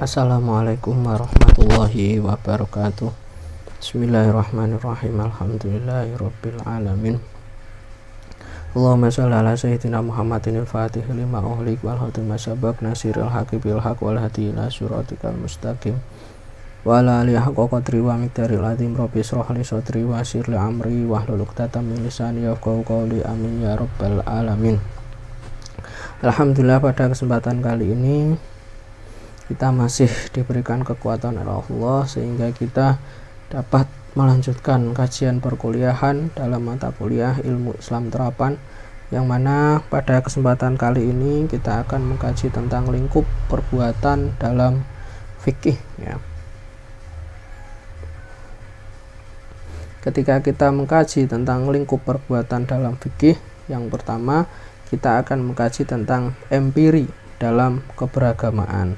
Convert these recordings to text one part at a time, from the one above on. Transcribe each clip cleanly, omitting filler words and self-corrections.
Assalamualaikum warahmatullahi wabarakatuh. Bismillahirrahmanirrahim. Alhamdulillahirabbil alamin. Allahumma shalli ala sayyidina Muhammadin al-Fatih lima ughliq wal khatim sabaq nasiril haqqi bil haqq wal hadi ila siratikal mustaqim. Wa ala alihi haqqa qadri wa miqdaril azim. Rabbi shrah li sadri wa yassir li amri wahlul 'uqdatam min lisani yafqahu qawli. Amin ya rabbal alamin. Alhamdulillah, pada kesempatan kali ini kita masih diberikan kekuatan oleh Allah sehingga kita dapat melanjutkan kajian perkuliahan dalam mata kuliah ilmu Islam terapan, yang mana pada kesempatan kali ini kita akan mengkaji tentang lingkup perbuatan dalam fikih ya. Ketika kita mengkaji tentang lingkup perbuatan dalam fikih, yang pertama kita akan mengkaji tentang empiri dalam keberagamaan.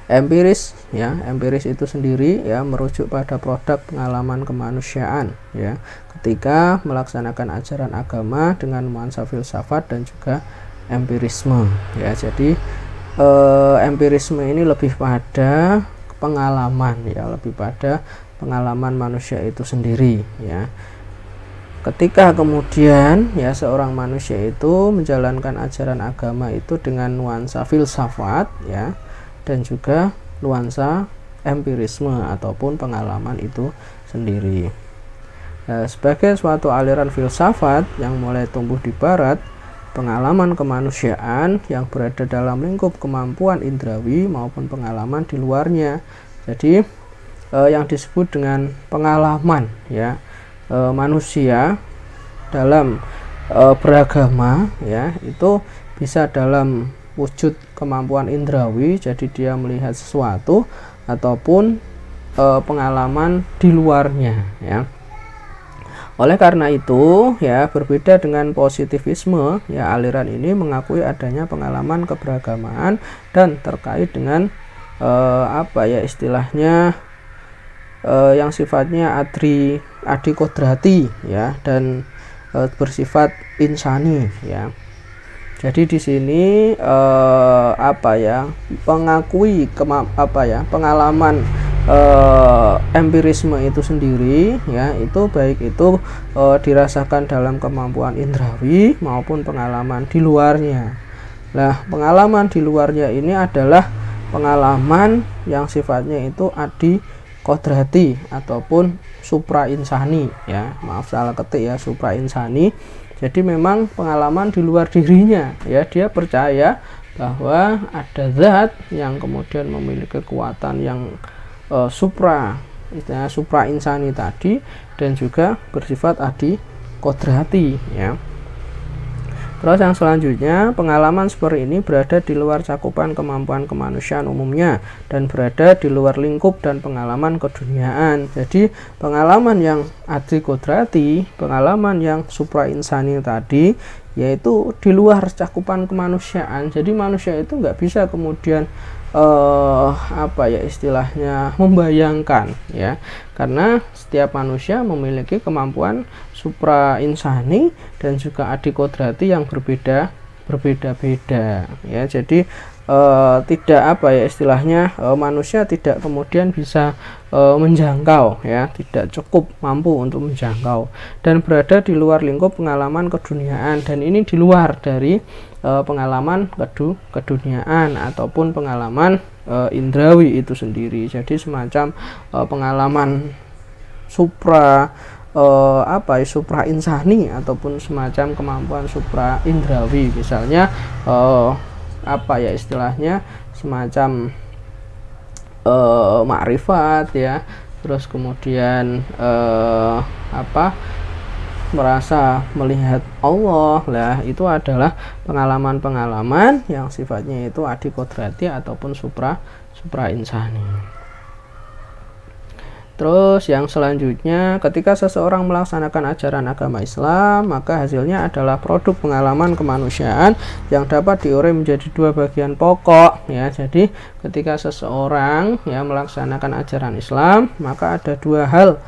Empiris ya, empiris itu sendiri ya merujuk pada produk pengalaman kemanusiaan ya, ketika melaksanakan ajaran agama dengan nuansa filsafat dan juga empirisme ya. Jadi empirisme ini lebih pada pengalaman ya, lebih pada pengalaman manusia itu sendiri ya. Ketika kemudian ya seorang manusia itu menjalankan ajaran agama itu dengan nuansa filsafat ya, dan juga nuansa empirisme ataupun pengalaman itu sendiri. Nah, sebagai suatu aliran filsafat yang mulai tumbuh di barat, pengalaman kemanusiaan yang berada dalam lingkup kemampuan indrawi maupun pengalaman di luarnya. Jadi yang disebut dengan pengalaman ya, manusia dalam beragama ya, itu bisa dalam wujud kemampuan indrawi, jadi dia melihat sesuatu, ataupun pengalaman di luarnya ya. Oleh karena itu ya, berbeda dengan positivisme ya, aliran ini mengakui adanya pengalaman keberagamaan dan terkait dengan istilahnya yang sifatnya adikodrati ya, dan bersifat insani ya. Jadi di sini mengakui pengalaman empirisme itu sendiri ya, itu baik itu dirasakan dalam kemampuan indrawi maupun pengalaman di luarnya. Nah, pengalaman di luarnya ini adalah pengalaman yang sifatnya itu adikodrati ataupun supra insani ya, maaf salah ketik ya, supra insani. Jadi memang pengalaman di luar dirinya ya, dia percaya bahwa ada zat yang kemudian memiliki kekuatan yang supra insani tadi, dan juga bersifat adikodrati ya. Terus yang selanjutnya, pengalaman seperti ini berada di luar cakupan kemampuan kemanusiaan umumnya dan berada di luar lingkup dan pengalaman keduniaan. Jadi pengalaman yang adikodrati, pengalaman yang suprainsani tadi, yaitu di luar cakupan kemanusiaan. Jadi manusia itu nggak bisa kemudian istilahnya membayangkan ya, karena setiap manusia memiliki kemampuan suprainsani dan juga adikodrati yang berbeda-beda ya. Jadi tidak istilahnya manusia tidak kemudian bisa menjangkau ya, tidak cukup mampu untuk menjangkau dan berada di luar lingkup pengalaman keduniaan, dan ini di luar dari pengalaman keduniaan ataupun pengalaman indrawi itu sendiri. Jadi semacam pengalaman supra insani ataupun semacam kemampuan supra indrawi, misalnya istilahnya semacam makrifat ya, terus kemudian merasa melihat Allah lah, itu adalah pengalaman-pengalaman yang sifatnya itu adikodrati ataupun supra insani. Terus yang selanjutnya, ketika seseorang melaksanakan ajaran agama Islam, maka hasilnya adalah produk pengalaman kemanusiaan yang dapat diurai menjadi dua bagian pokok ya. Jadi ketika seseorang ya melaksanakan ajaran Islam, maka ada dua hal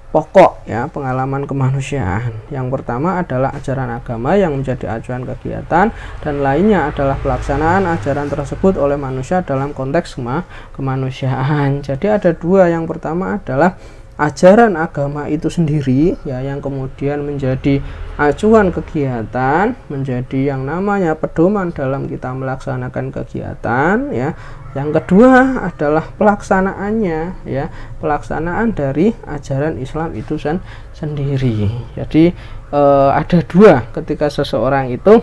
pokok ya pengalaman kemanusiaan. Yang pertama adalah ajaran agama yang menjadi acuan kegiatan, dan lainnya adalah pelaksanaan ajaran tersebut oleh manusia dalam konteks kemanusiaan. Jadi ada dua. Yang pertama adalah ajaran agama itu sendiri ya, yang kemudian menjadi acuan kegiatan, menjadi yang namanya pedoman dalam kita melaksanakan kegiatan ya. Yang kedua adalah pelaksanaannya ya, pelaksanaan dari ajaran Islam itu sendiri. Jadi ada dua ketika seseorang itu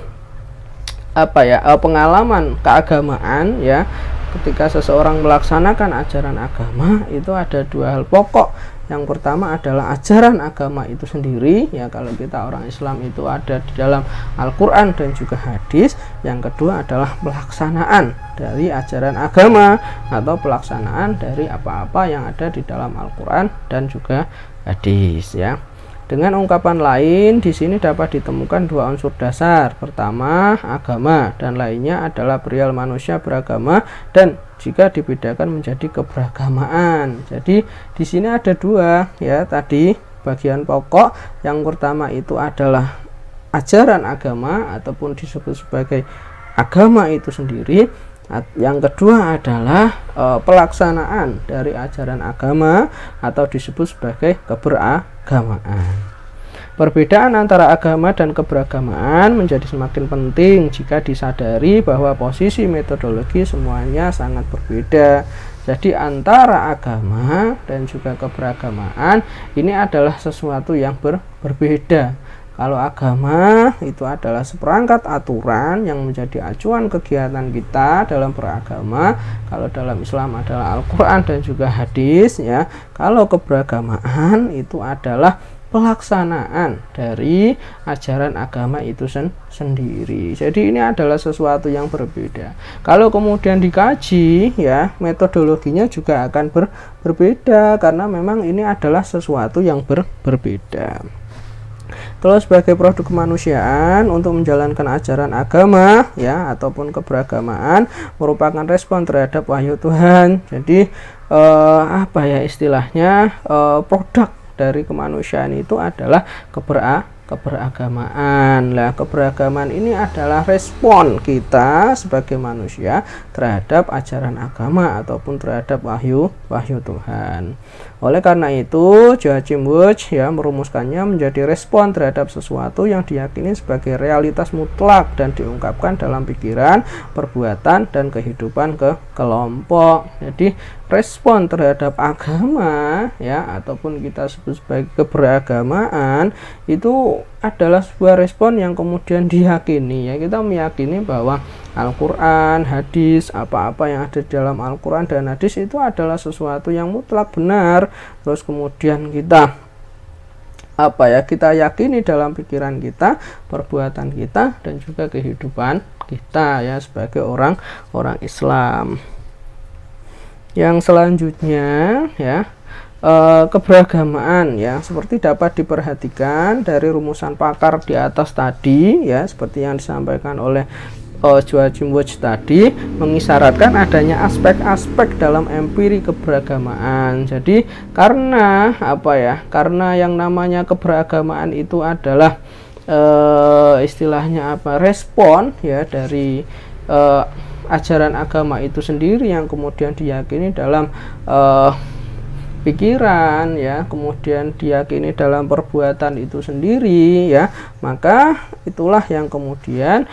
pengalaman keagamaan ya. Ketika seseorang melaksanakan ajaran agama itu ada dua hal pokok. Yang pertama adalah ajaran agama itu sendiri ya, kalau kita orang Islam itu ada di dalam Al-Quran dan juga hadis. Yang kedua adalah pelaksanaan dari ajaran agama atau pelaksanaan dari apa-apa yang ada di dalam Al-Quran dan juga hadis ya. Dengan ungkapan lain, di sini dapat ditemukan dua unsur dasar. Pertama, agama, dan lainnya adalah perihal manusia beragama dan jika dibedakan menjadi keberagamaan. Jadi di sini ada dua ya, tadi bagian pokok. Yang pertama itu adalah ajaran agama ataupun disebut sebagai agama itu sendiri. Yang kedua adalah pelaksanaan dari ajaran agama atau disebut sebagai keberagamaan. Perbedaan antara agama dan keberagamaan menjadi semakin penting jika disadari bahwa posisi metodologi semuanya sangat berbeda. Jadi antara agama dan juga keberagamaan ini adalah sesuatu yang berbeda. Kalau agama itu adalah seperangkat aturan yang menjadi acuan kegiatan kita dalam beragama. Kalau dalam Islam adalah Al-Quran dan juga hadis ya. Kalau keberagamaan itu adalah pelaksanaan dari ajaran agama itu sendiri. Jadi ini adalah sesuatu yang berbeda. Kalau kemudian dikaji ya, metodologinya juga akan berbeda karena memang ini adalah sesuatu yang berbeda. Kalau sebagai produk kemanusiaan untuk menjalankan ajaran agama ya ataupun keberagamaan merupakan respon terhadap wahyu Tuhan. Jadi istilahnya produk dari kemanusiaan itu adalah keberagamaan. Lah, keberagamaan ini adalah respon kita sebagai manusia terhadap ajaran agama ataupun terhadap wahyu Tuhan. Oleh karena itu, Joachim Wucht ya merumuskannya menjadi respon terhadap sesuatu yang diyakini sebagai realitas mutlak dan diungkapkan dalam pikiran, perbuatan, dan kehidupan kelompok. Jadi respon terhadap agama ya ataupun kita sebut sebagai keberagamaan itu adalah sebuah respon yang kemudian diyakini ya. Kita meyakini bahwa Al-Quran, hadis, apa-apa yang ada di dalam Al-Quran dan hadis itu adalah sesuatu yang mutlak benar. Terus kemudian kita kita yakini dalam pikiran kita, perbuatan kita, dan juga kehidupan kita ya sebagai orang Islam. Yang selanjutnya ya, keberagamaan ya seperti dapat diperhatikan dari rumusan pakar di atas tadi ya, seperti yang disampaikan oleh Joachim Wucht tadi, mengisyaratkan adanya aspek-aspek dalam empiri keberagamaan. Jadi karena karena yang namanya keberagamaan itu adalah istilahnya respon ya dari ajaran agama itu sendiri yang kemudian diyakini dalam pikiran ya, kemudian diyakini dalam perbuatan itu sendiri ya, maka itulah yang kemudian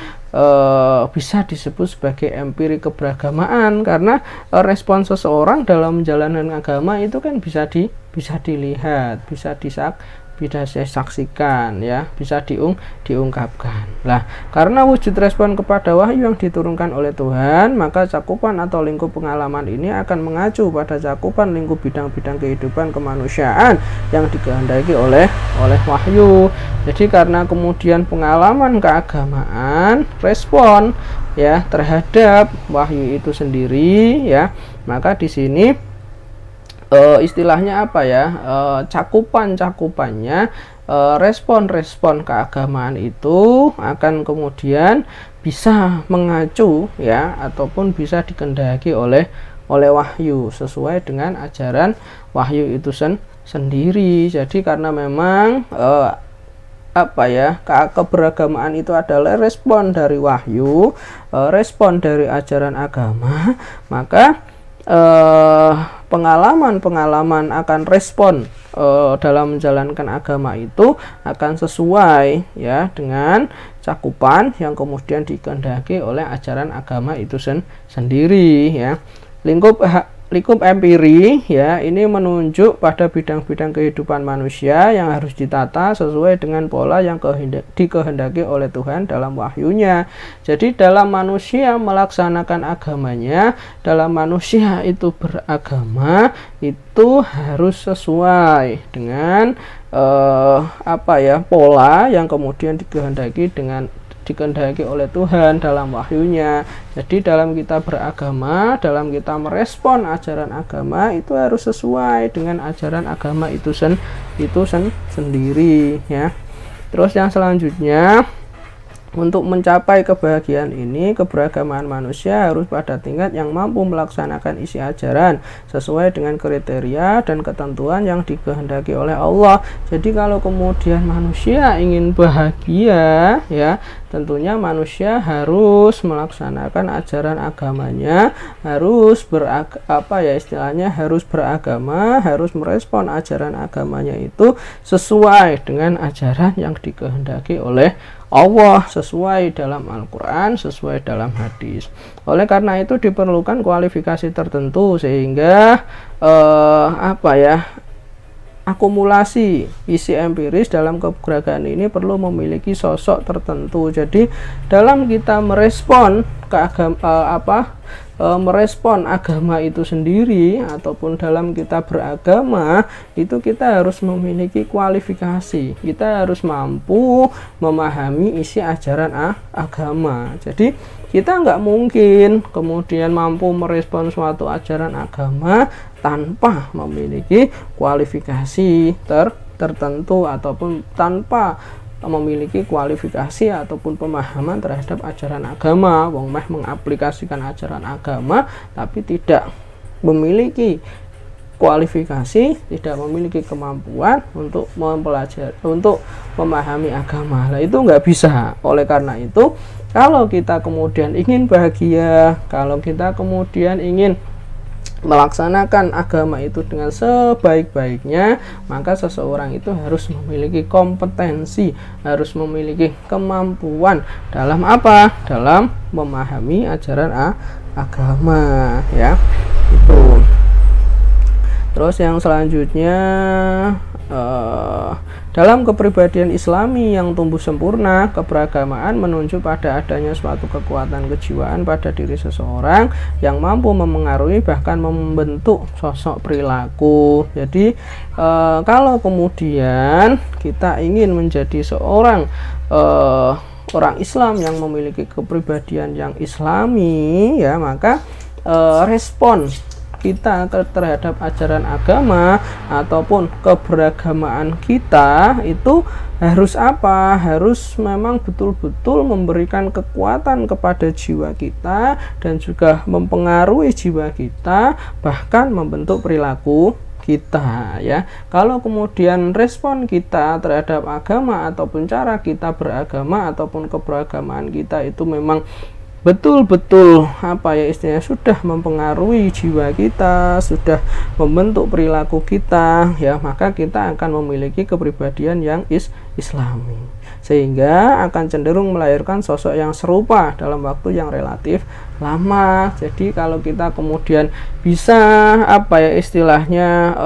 bisa disebut sebagai empiri keberagamaan. Karena respon seseorang dalam menjalankan agama itu kan bisa dilihat, bisa disaksikan ya, bisa diungkapkan. Lah, karena wujud respon kepada wahyu yang diturunkan oleh Tuhan, maka cakupan atau lingkup pengalaman ini akan mengacu pada cakupan lingkup bidang-bidang kehidupan kemanusiaan yang dikehendaki oleh wahyu. Jadi karena kemudian pengalaman keagamaan, respon ya terhadap wahyu itu sendiri ya, maka di sini istilahnya cakupannya respon-respon keagamaan itu akan kemudian bisa mengacu ya ataupun bisa dikehendaki oleh wahyu sesuai dengan ajaran wahyu itu sendiri. Jadi karena memang keberagamaan itu adalah respon dari wahyu, respon dari ajaran agama, maka pengalaman akan respon dalam menjalankan agama itu akan sesuai ya dengan cakupan yang kemudian dikehendaki oleh ajaran agama itu sendiri ya. Lingkup empiri ya, ini menunjuk pada bidang-bidang kehidupan manusia yang harus ditata sesuai dengan pola yang dikehendaki oleh Tuhan dalam wahyunya. Jadi dalam manusia melaksanakan agamanya, dalam manusia itu beragama, itu harus sesuai dengan pola yang kemudian dikehendaki oleh Tuhan dalam wahyunya. Jadi dalam kita beragama, dalam kita merespon ajaran agama, itu harus sesuai dengan ajaran agama itu sendiri ya. Terus yang selanjutnya, untuk mencapai kebahagiaan ini, keberagamaan manusia harus pada tingkat yang mampu melaksanakan isi ajaran sesuai dengan kriteria dan ketentuan yang dikehendaki oleh Allah. Jadi kalau kemudian manusia ingin bahagia ya, tentunya manusia harus melaksanakan ajaran agamanya, harus harus beragama, harus merespon ajaran agamanya itu sesuai dengan ajaran yang dikehendaki oleh Allah, sesuai dalam Al-Quran, sesuai dalam hadis. Oleh karena itu diperlukan kualifikasi tertentu sehingga akumulasi isi empiris dalam keberagamaan ini perlu memiliki sosok tertentu. Jadi dalam kita merespon merespon agama itu sendiri ataupun dalam kita beragama, itu kita harus memiliki kualifikasi, kita harus mampu memahami isi ajaran agama. Jadi kita nggak mungkin kemudian mampu merespon suatu ajaran agama tanpa memiliki kualifikasi tertentu ataupun tanpa memiliki kualifikasi ataupun pemahaman terhadap ajaran agama. Wong meh mengaplikasikan ajaran agama tapi tidak memiliki kualifikasi, tidak memiliki kemampuan untuk mempelajari, untuk memahami agama. Nah, itu nggak bisa. Oleh karena itu, kalau kita kemudian ingin bahagia, kalau kita kemudian ingin melaksanakan agama itu dengan sebaik-baiknya, maka seseorang itu harus memiliki kompetensi, harus memiliki kemampuan dalam apa? Dalam memahami ajaran agama ya. Itu. Terus yang selanjutnya, dalam kepribadian Islami yang tumbuh sempurna, keberagamaan menunjuk pada adanya suatu kekuatan kejiwaan pada diri seseorang yang mampu memengaruhi bahkan membentuk sosok perilaku. Jadi kalau kemudian kita ingin menjadi seorang orang Islam yang memiliki kepribadian yang Islami ya, maka respon kita terhadap ajaran agama ataupun keberagamaan kita itu harus apa? Harus memang betul-betul memberikan kekuatan kepada jiwa kita dan juga mempengaruhi jiwa kita, bahkan membentuk perilaku kita ya. Kalau kemudian respon kita terhadap agama ataupun cara kita beragama ataupun keberagamaan kita itu memang betul-betul istilahnya sudah mempengaruhi jiwa kita, sudah membentuk perilaku kita ya, maka kita akan memiliki kepribadian yang Islami, sehingga akan cenderung melahirkan sosok yang serupa dalam waktu yang relatif lama. Jadi kalau kita kemudian bisa istilahnya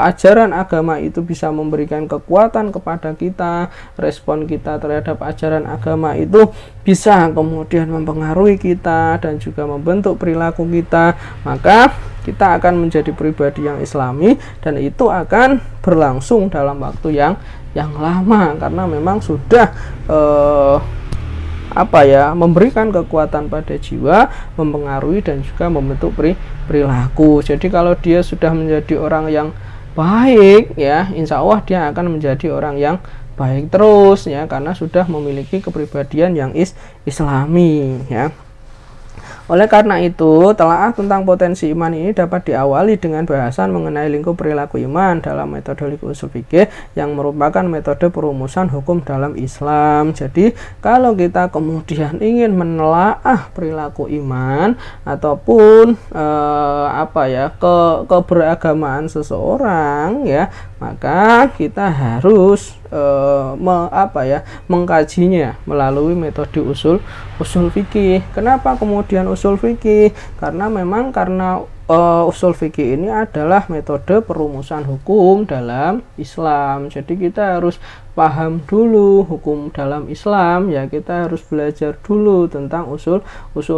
ajaran agama itu bisa memberikan kekuatan kepada kita, respon kita terhadap ajaran agama itu bisa kemudian mempengaruhi kita dan juga membentuk perilaku kita, maka kita akan menjadi pribadi yang Islami dan itu akan berlangsung dalam waktu yang lama karena memang sudah memberikan kekuatan pada jiwa, mempengaruhi dan juga membentuk perilaku. Jadi kalau dia sudah menjadi orang yang baik ya, insya Allah dia akan menjadi orang yang baik terus ya, karena sudah memiliki kepribadian yang Islami ya. Oleh karena itu, telaah tentang potensi iman ini dapat diawali dengan bahasan mengenai lingkup perilaku iman dalam metode usul fikih yang merupakan metode perumusan hukum dalam Islam. Jadi, kalau kita kemudian ingin menelaah perilaku iman ataupun keberagamaan seseorang, ya, maka kita harus mengkajinya melalui metode usul fikih. Kenapa kemudian usul fikih? Karena usul fikih ini adalah metode perumusan hukum dalam Islam. Jadi kita harus paham dulu hukum dalam Islam, ya, kita harus belajar dulu tentang usul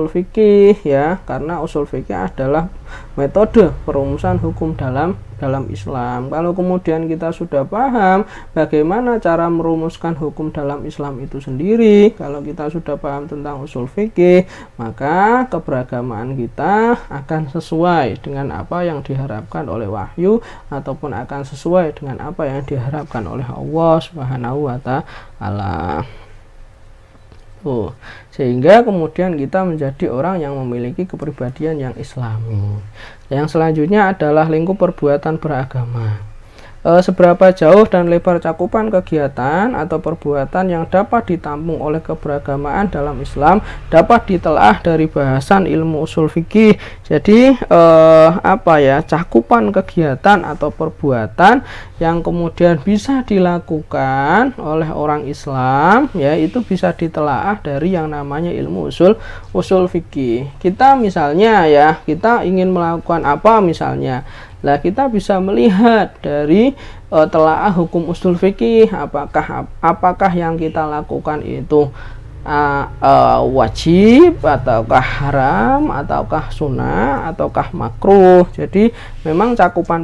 fikih, ya, karena usul fikih adalah metode perumusan hukum dalam Islam. Kalau kemudian kita sudah paham bagaimana cara merumuskan hukum dalam Islam itu sendiri, kalau kita sudah paham tentang usul fikih, maka keberagamaan kita akan sesuai dengan apa yang diharapkan oleh wahyu ataupun akan sesuai dengan apa yang diharapkan oleh Allah Subhanahu wa ta'ala. Sehingga kemudian kita menjadi orang yang memiliki kepribadian yang islami. Yang selanjutnya adalah lingkup perbuatan beragama. Seberapa jauh dan lebar cakupan kegiatan atau perbuatan yang dapat ditampung oleh keberagamaan dalam Islam dapat ditelaah dari bahasan ilmu usul fikih. Jadi cakupan kegiatan atau perbuatan yang kemudian bisa dilakukan oleh orang Islam, ya, itu bisa ditelaah dari yang namanya ilmu usul fikih. Kita misalnya, ya, kita ingin melakukan apa misalnya, lah kita bisa melihat dari telaah hukum usul fikih, apakah yang kita lakukan itu wajib ataukah haram ataukah sunnah ataukah makruh. Jadi memang cakupan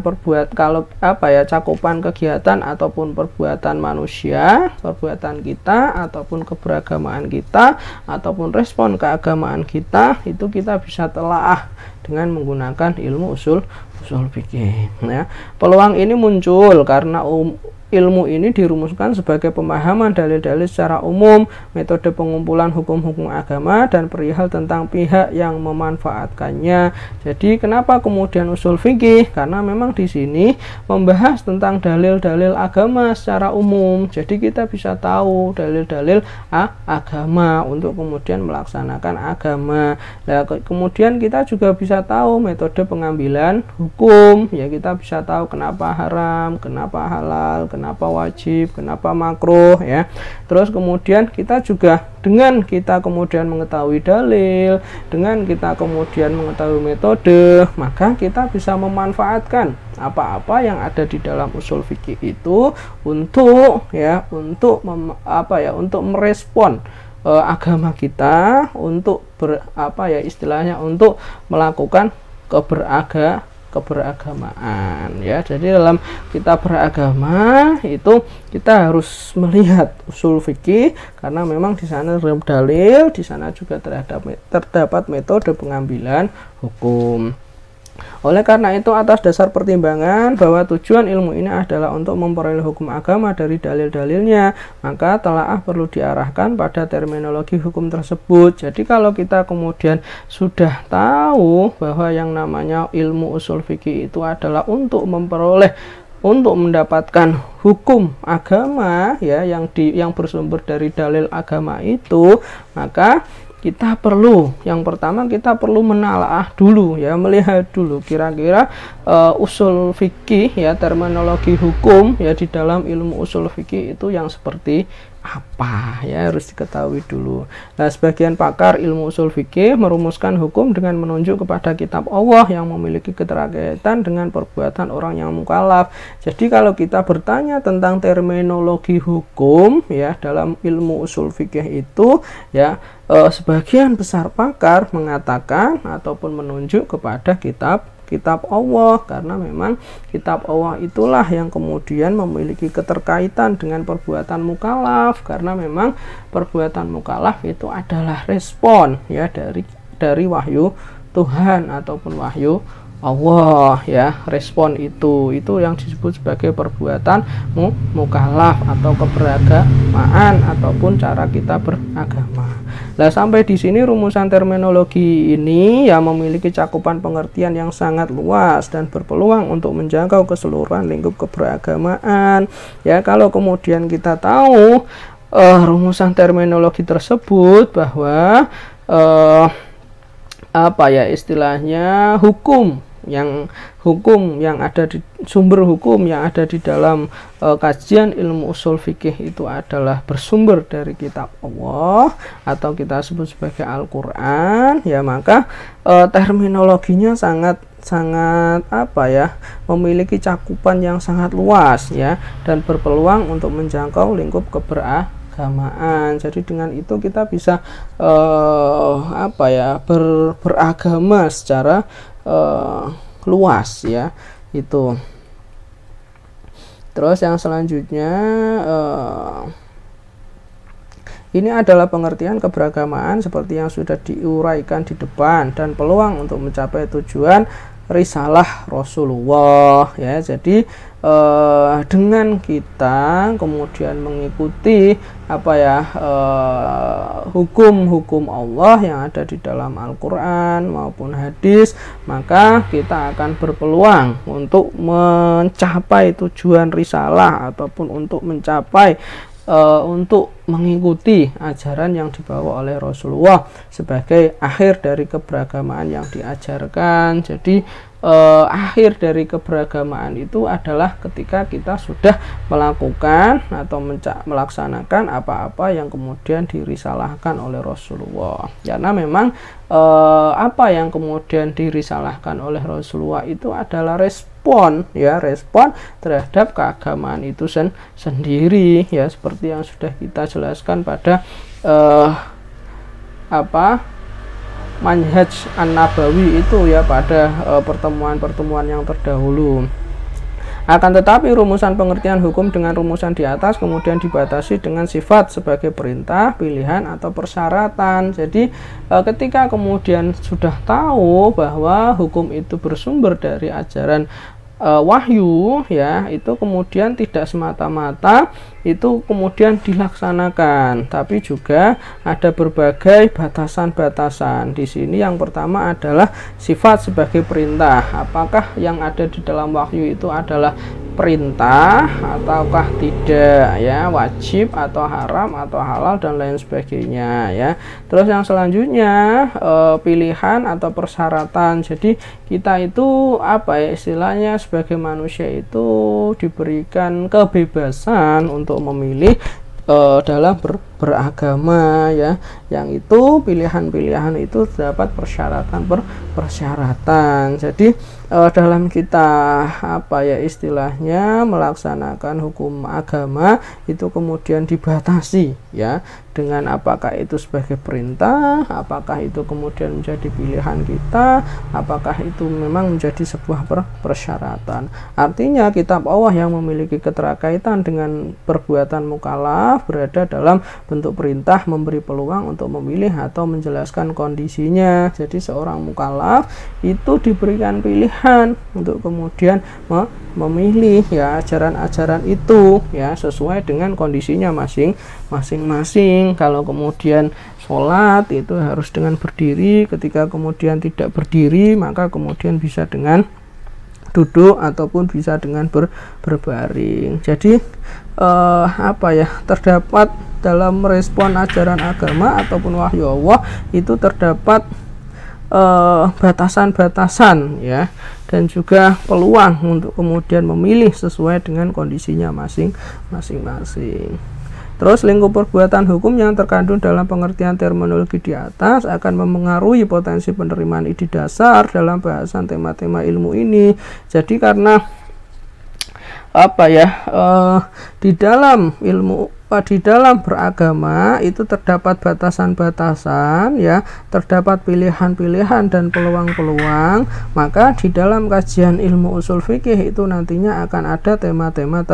cakupan kegiatan ataupun perbuatan manusia, perbuatan kita ataupun keberagamaan kita ataupun respon keagamaan kita, itu kita bisa telaah dengan menggunakan ilmu usul fikih, ya. Peluang ini muncul karena ilmu ini dirumuskan sebagai pemahaman dalil-dalil secara umum, metode pengumpulan hukum-hukum agama, dan perihal tentang pihak yang memanfaatkannya. Jadi kenapa kemudian usul fikih? Karena memang di sini membahas tentang dalil-dalil agama secara umum. Jadi kita bisa tahu dalil-dalil agama untuk kemudian melaksanakan agama. Nah, kemudian kita juga bisa tahu metode pengambilan hukum. Ya, kita bisa tahu kenapa haram, kenapa halal, kenapa wajib, kenapa makruh, ya. Terus kemudian kita juga dengan kita kemudian mengetahui dalil, dengan kita kemudian mengetahui metode, maka kita bisa memanfaatkan apa-apa yang ada di dalam usul fikih itu untuk merespon agama kita, untuk untuk melakukan keberagamaan, ya. Jadi dalam kita beragama itu kita harus melihat usul fikih karena memang di sana terdapat dalil, di sana juga terdapat metode pengambilan hukum. Oleh karena itu, atas dasar pertimbangan bahwa tujuan ilmu ini adalah untuk memperoleh hukum agama dari dalil-dalilnya, maka telaah perlu diarahkan pada terminologi hukum tersebut. Jadi kalau kita kemudian sudah tahu bahwa yang namanya ilmu usul fikih itu adalah untuk mendapatkan hukum agama, ya, yang bersumber dari dalil agama itu, maka yang pertama kita perlu menelaah dulu, ya, melihat dulu kira-kira usul fikih, ya, terminologi hukum, ya, di dalam ilmu usul fikih itu yang seperti apa, ya, harus diketahui dulu. Nah, sebagian pakar ilmu usul fikih merumuskan hukum dengan menunjuk kepada kitab Allah yang memiliki keterkaitan dengan perbuatan orang yang mukallaf. Jadi kalau kita bertanya tentang terminologi hukum, ya, dalam ilmu usul fikih itu, ya, sebagian besar pakar mengatakan ataupun menunjuk kepada kitab Allah, karena memang kitab Allah itulah yang kemudian memiliki keterkaitan dengan perbuatan mukallaf, karena memang perbuatan mukallaf itu adalah respon, ya, dari wahyu Tuhan ataupun wahyu Allah, ya. Respon itu yang disebut sebagai perbuatan mukallaf atau keberagamaan ataupun cara kita beragama. Nah, sampai di sini rumusan terminologi ini ya memiliki cakupan pengertian yang sangat luas dan berpeluang untuk menjangkau keseluruhan lingkup keberagamaan. Ya, kalau kemudian kita tahu rumusan terminologi tersebut bahwa apa ya istilahnya hukum yang ada di sumber hukum yang ada di dalam kajian ilmu usul fikih itu adalah bersumber dari kitab Allah atau kita sebut sebagai Al-Qur'an, ya maka terminologinya sangat apa ya memiliki cakupan yang sangat luas ya dan berpeluang untuk menjangkau lingkup keberagamaan. Jadi dengan itu kita bisa apa ya beragama secara luas ya itu. Terus yang selanjutnya ini adalah pengertian keberagamaan seperti yang sudah diuraikan di depan dan peluang untuk mencapai tujuan risalah Rasulullah ya. Jadi dengan kita kemudian mengikuti apa ya hukum-hukum Allah yang ada di dalam Al-Qur'an maupun hadis, maka kita akan berpeluang untuk mencapai tujuan risalah ataupun untuk mencapai untuk mengikuti ajaran yang dibawa oleh Rasulullah sebagai akhir dari keberagamaan yang diajarkan. Jadi akhir dari keberagamaan itu adalah ketika kita sudah melakukan atau melaksanakan apa-apa yang kemudian dirisalahkan oleh Rasulullah. Karena memang apa yang kemudian dirisalahkan oleh Rasulullah itu adalah respon terhadap keagamaan itu sendiri ya, seperti yang sudah kita jelaskan pada manhaj an-nabawi itu ya pada pertemuan-pertemuan yang terdahulu. Akan tetapi rumusan pengertian hukum dengan rumusan di atas kemudian dibatasi dengan sifat sebagai perintah, pilihan atau persyaratan. Jadi ketika kemudian sudah tahu bahwa hukum itu bersumber dari ajaran wahyu ya, itu kemudian tidak semata-mata itu kemudian dilaksanakan, tapi juga ada berbagai batasan-batasan. Di sini yang pertama adalah sifat sebagai perintah. Apakah yang ada di dalam wahyu itu adalah perintah ataukah tidak ya, wajib atau haram atau halal dan lain sebagainya ya. Terus yang selanjutnya pilihan atau persyaratan. Jadi kita itu apa ya istilahnya sebagai manusia itu diberikan kebebasan untuk memilih dalam beragama ya, yang itu pilihan-pilihan itu terdapat persyaratan. Jadi dalam kita apa ya istilahnya melaksanakan hukum agama itu kemudian dibatasi ya dengan apakah itu sebagai perintah, apakah itu kemudian menjadi pilihan kita, apakah itu memang menjadi sebuah persyaratan. Artinya kitab Allah yang memiliki keterkaitan dengan perbuatan mukallaf berada dalam bentuk perintah memberi peluang untuk memilih atau menjelaskan kondisinya. Jadi seorang mukallaf itu diberikan pilihan untuk kemudian memilih ya ajaran-ajaran itu ya sesuai dengan kondisinya masing-masing. Kalau kemudian sholat itu harus dengan berdiri, ketika kemudian tidak berdiri maka kemudian bisa dengan duduk ataupun bisa dengan berbaring. Jadi apa ya terdapat dalam merespon ajaran agama ataupun wahyu Allah itu terdapat batasan-batasan ya dan juga peluang untuk kemudian memilih sesuai dengan kondisinya masing-masing. Terus lingkup perbuatan hukum yang terkandung dalam pengertian terminologi di atas akan memengaruhi potensi penerimaan ide dasar dalam bahasan tema-tema ilmu ini. Jadi karena apa ya di dalam beragama itu terdapat batasan-batasan ya, terdapat pilihan-pilihan dan peluang-peluang, maka di dalam kajian ilmu usul fikih itu nantinya akan ada tema-tema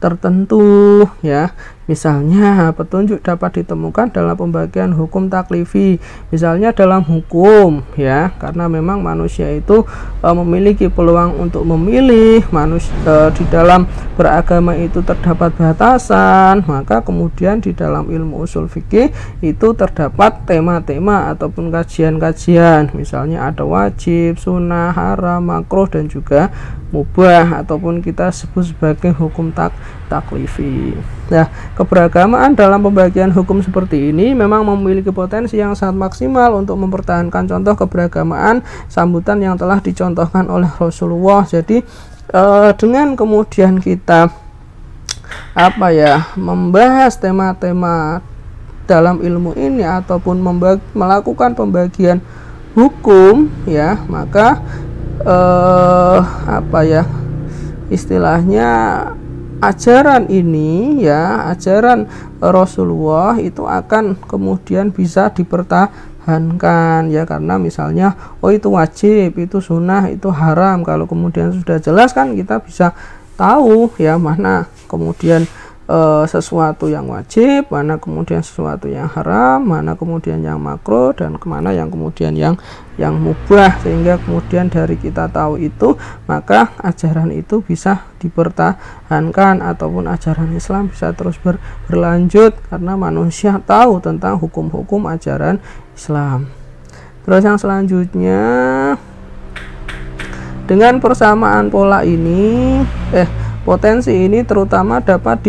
tertentu ya Misalnya, petunjuk dapat ditemukan dalam pembagian hukum taklifi. Misalnya dalam hukum, ya, karena memang manusia itu memiliki peluang untuk memilih. Di dalam beragama itu terdapat batasan, maka kemudian di dalam ilmu usul fikih itu terdapat tema-tema ataupun kajian-kajian. Misalnya ada wajib, sunnah, haram, makruh, dan juga mubah ataupun kita sebut sebagai hukum taklifi. Nah, keberagamaan dalam pembagian hukum seperti ini memang memiliki potensi yang sangat maksimal untuk mempertahankan contoh keberagamaan sambutan yang telah dicontohkan oleh Rasulullah. Jadi dengan kemudian kita membahas tema-tema dalam ilmu ini ataupun melakukan pembagian hukum, ya, maka istilahnya ajaran ini, ya, ajaran Rasulullah itu akan kemudian bisa dipertahankan, ya, karena misalnya itu wajib, itu sunnah, itu haram. Kalau kemudian sudah jelas kan kita bisa tahu, ya, mana kemudian sesuatu yang wajib, mana kemudian sesuatu yang haram, mana kemudian yang makruh, dan kemana yang kemudian yang mubah. Sehingga kemudian dari kita tahu itu, maka ajaran itu bisa dipertahankan ataupun ajaran Islam bisa terus berlanjut karena manusia tahu tentang hukum-hukum ajaran Islam. Terus yang selanjutnya, dengan persamaan pola ini potensi ini terutama dapat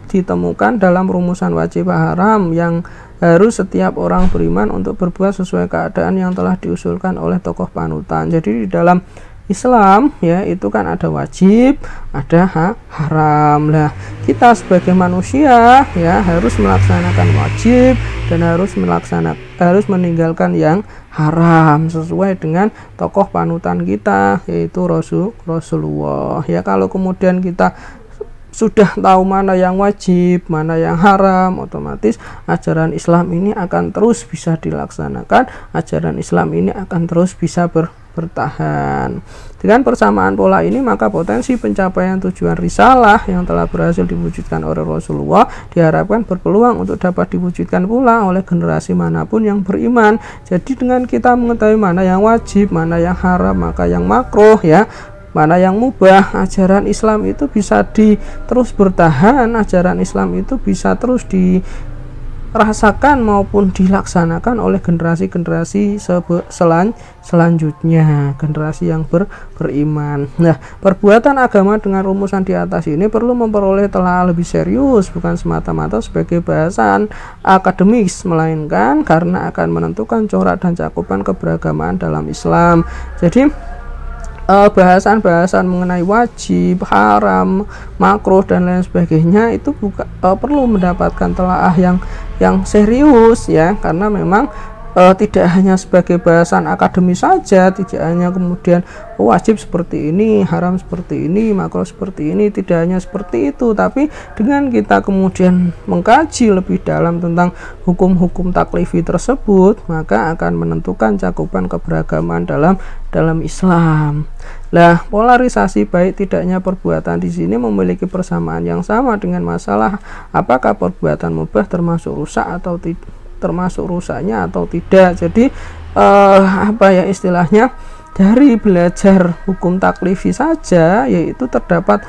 ditemukan dalam rumusan wajib haram yang harus setiap orang beriman untuk berbuat sesuai keadaan yang telah diusulkan oleh tokoh panutan. Jadi di dalam Islam, ya, itu kan ada wajib, ada haram. Lah, kita sebagai manusia, ya, harus melaksanakan wajib dan harus meninggalkan yang haram sesuai dengan tokoh panutan kita, yaitu Rasulullah. Ya, kalau kemudian kita sudah tahu mana yang wajib, mana yang haram, otomatis ajaran Islam ini akan terus bisa dilaksanakan, ajaran Islam ini akan terus bisa bertahan. Dengan persamaan pola ini, maka potensi pencapaian tujuan risalah yang telah berhasil diwujudkan oleh Rasulullah diharapkan berpeluang untuk dapat diwujudkan pula oleh generasi manapun yang beriman. Jadi dengan kita mengetahui mana yang wajib, mana yang haram, maka yang makruh, ya, mana yang mubah, ajaran Islam itu bisa terus bertahan, ajaran Islam itu bisa terus dirasakan maupun dilaksanakan oleh generasi-generasi selanjutnya, generasi yang beriman. Nah, perbuatan agama dengan rumusan di atas ini perlu memperoleh telah lebih serius, bukan semata-mata sebagai bahasan akademis, melainkan karena akan menentukan corak dan cakupan keberagamaan dalam Islam. Jadi bahasan-bahasan mengenai wajib, haram, makruh, dan lain sebagainya itu perlu mendapatkan telaah yang serius, ya, karena memang tidak hanya sebagai bahasan akademis saja, tidak hanya kemudian wajib seperti ini, haram seperti ini, makruh seperti ini, tidak hanya seperti itu, tapi dengan kita kemudian mengkaji lebih dalam tentang hukum-hukum taklifi tersebut, maka akan menentukan cakupan keberagaman dalam Islam. Nah, polarisasi baik tidaknya perbuatan di sini memiliki persamaan yang sama dengan masalah apakah perbuatan mubah termasuk rusak atau termasuk rusaknya atau tidak. Jadi istilahnya dari belajar hukum taklifi saja, yaitu terdapat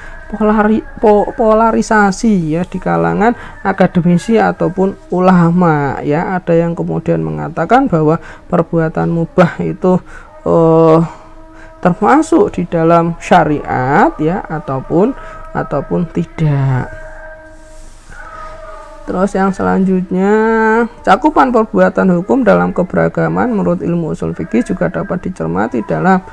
polarisasi, ya, di kalangan akademisi ataupun ulama, ya. Ada yang kemudian mengatakan bahwa perbuatan mubah itu termasuk di dalam syariat, ya, ataupun tidak. Terus yang selanjutnya, cakupan perbuatan hukum dalam keberagaman menurut ilmu usul fikih juga dapat dicermati dalam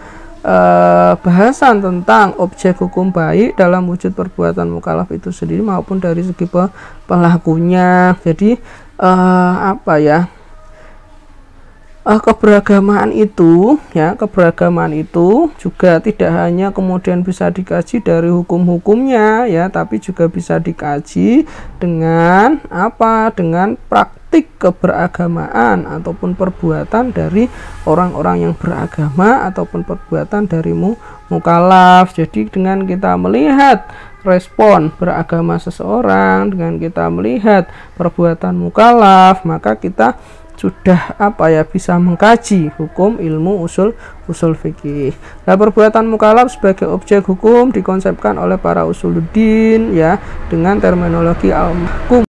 bahasan tentang objek hukum baik dalam wujud perbuatan mukallaf itu sendiri maupun dari segi pelakunya. Jadi keberagaman itu, ya, keberagaman itu juga tidak hanya kemudian bisa dikaji dari hukum-hukumnya, ya, tapi juga bisa dikaji dengan praktik keberagamaan ataupun perbuatan dari orang-orang yang beragama ataupun perbuatan dari mukallaf. Jadi dengan kita melihat respon beragama seseorang, dengan kita melihat perbuatan mukallaf, maka kita sudah bisa mengkaji hukum ilmu usul fikih. Nah, perbuatan mukallaf sebagai objek hukum dikonsepkan oleh para usuluddin ya dengan terminologi al-mahkum